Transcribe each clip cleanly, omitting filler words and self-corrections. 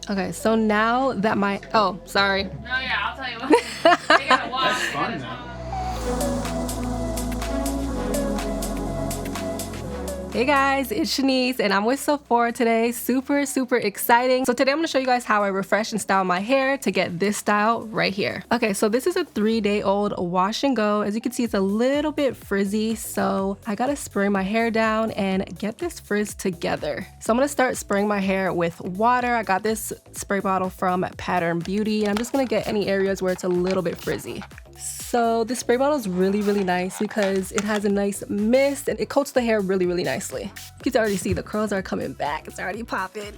Okay, so now that oh, sorry. No, yeah, I'll tell you what. They gotta wash. That's fun now. Hey guys, it's Shaneice and I'm with Sephora today. Super exciting. So today I'm gonna show you guys how I refresh and style my hair to get this style right here. Okay, so this is a 3-day-old wash and go. As you can see, it's a little bit frizzy, so I gotta spray my hair down and get this frizz together. So I'm gonna start spraying my hair with water. I got this spray bottle from Pattern Beauty and I'm just gonna get any areas where it's a little bit frizzy. So this spray bottle is really nice because it has a nice mist and it coats the hair really nicely. You can already see the curls are coming back. It's already popping.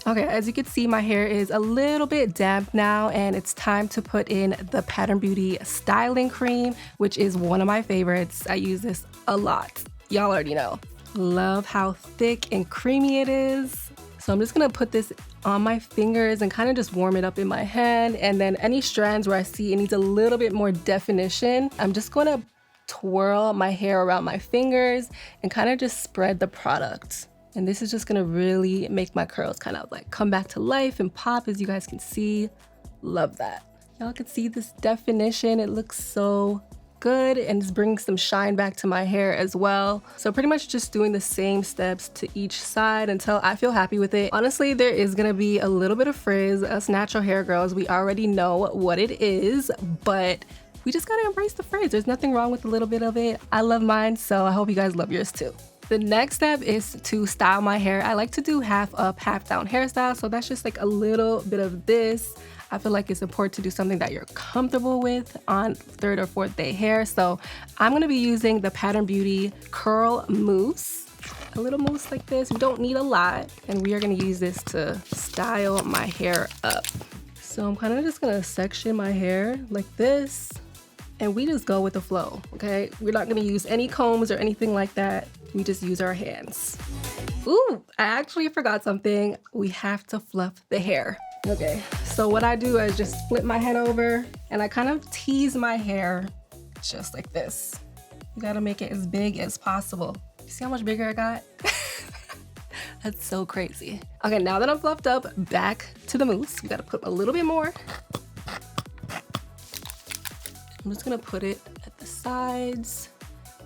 Okay, as you can see, my hair is a little bit damp now and it's time to put in the Pattern Beauty styling cream, which is one of my favorites. I use this a lot. Y'all already know. Love how thick and creamy it is. So I'm just gonna put this on my fingers and kind of just warm it up in my hand, and then any strands where I see it needs a little bit more definition, I'm just gonna twirl my hair around my fingers and kind of just spread the product. And this is just gonna really make my curls kind of like come back to life and pop, as you guys can see. Love that. Y'all can see this definition. It looks so good and it's bringing some shine back to my hair as well. So pretty much just doing the same steps to each side until I feel happy with it. Honestly, there is gonna be a little bit of frizz. Us natural hair girls, we already know what it is, but we just gotta embrace the frizz. There's nothing wrong with a little bit of it. I love mine, so I hope you guys love yours too. The next step is to style my hair. I like to do half up, half down hairstyle, so that's just like a little bit of this. I feel like it's important to do something that you're comfortable with on 3rd or 4th day hair. So I'm gonna be using the Pattern Beauty Curl Mousse. A little mousse like this. We don't need a lot. And we are gonna use this to style my hair up. So I'm kind of just gonna section my hair like this. And we just go with the flow, okay? We're not gonna use any combs or anything like that. We just use our hands. Ooh, I actually forgot something. We have to fluff the hair. Okay, so what I do is just flip my head over and I kind of tease my hair just like this. You gotta make it as big as possible. You see how much bigger I got? That's so crazy. Okay, now that I'm fluffed up, back to the mousse. We gotta put a little bit more. I'm just gonna put it at the sides.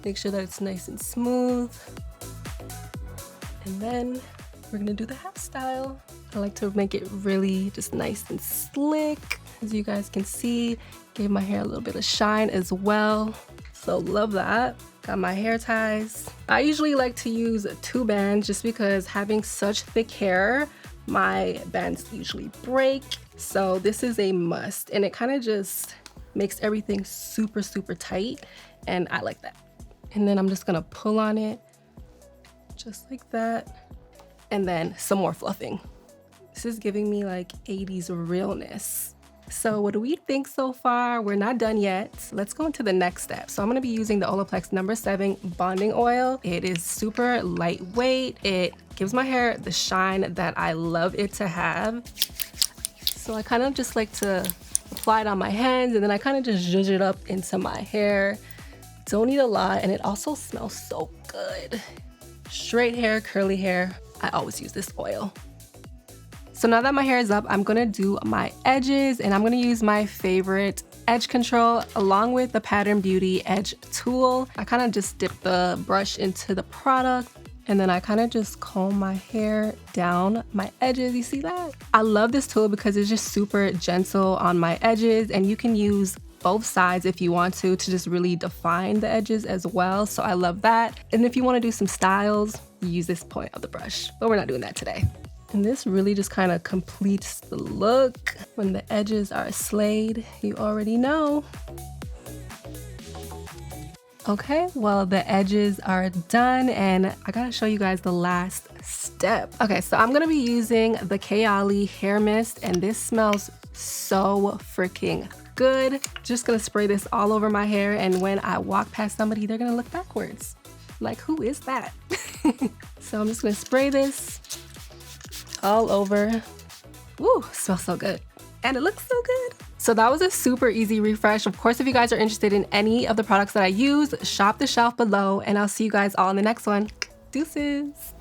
Make sure that it's nice and smooth. And then we're gonna do the half style. I like to make it really just nice and slick. As you guys can see, gave my hair a little bit of shine as well. So love that. Got my hair ties. I usually like to use 2 bands just because having such thick hair, my bands usually break. So this is a must and it kind of just makes everything super tight and I like that. And then I'm just gonna pull on it just like that. And then some more fluffing. This is giving me like 80s realness. So what do we think so far? We're not done yet. Let's go into the next step. So I'm gonna be using the Olaplex No. 7 bonding oil. It is super lightweight. It gives my hair the shine that I love it to have. So I kind of just like to apply it on my hands and then I kind of just zhuzh it up into my hair. Don't need a lot and it also smells so good. Straight hair, curly hair, I always use this oil. So now that my hair is up, I'm gonna do my edges and I'm gonna use my favorite edge control along with the Pattern Beauty edge tool. I kind of just dip the brush into the product and then I kind of just comb my hair down my edges. You see that? I love this tool because it's just super gentle on my edges and you can use both sides if you want to just really define the edges as well. So I love that. And if you want to do some styles, you use this point of the brush, but we're not doing that today. And this really just kind of completes the look. When the edges are slayed, you already know. Okay, well the edges are done and I gotta show you guys the last step. Okay, so I'm gonna be using the Kayali hair mist and this smells so freaking good. Just gonna spray this all over my hair and when I walk past somebody, they're gonna look backwards. Like, who is that? So I'm just gonna spray this all over. Ooh, smells so good. And it looks so good. So that was a super easy refresh. Of course, if you guys are interested in any of the products that I use, shop the shelf below and I'll see you guys all in the next one. Deuces.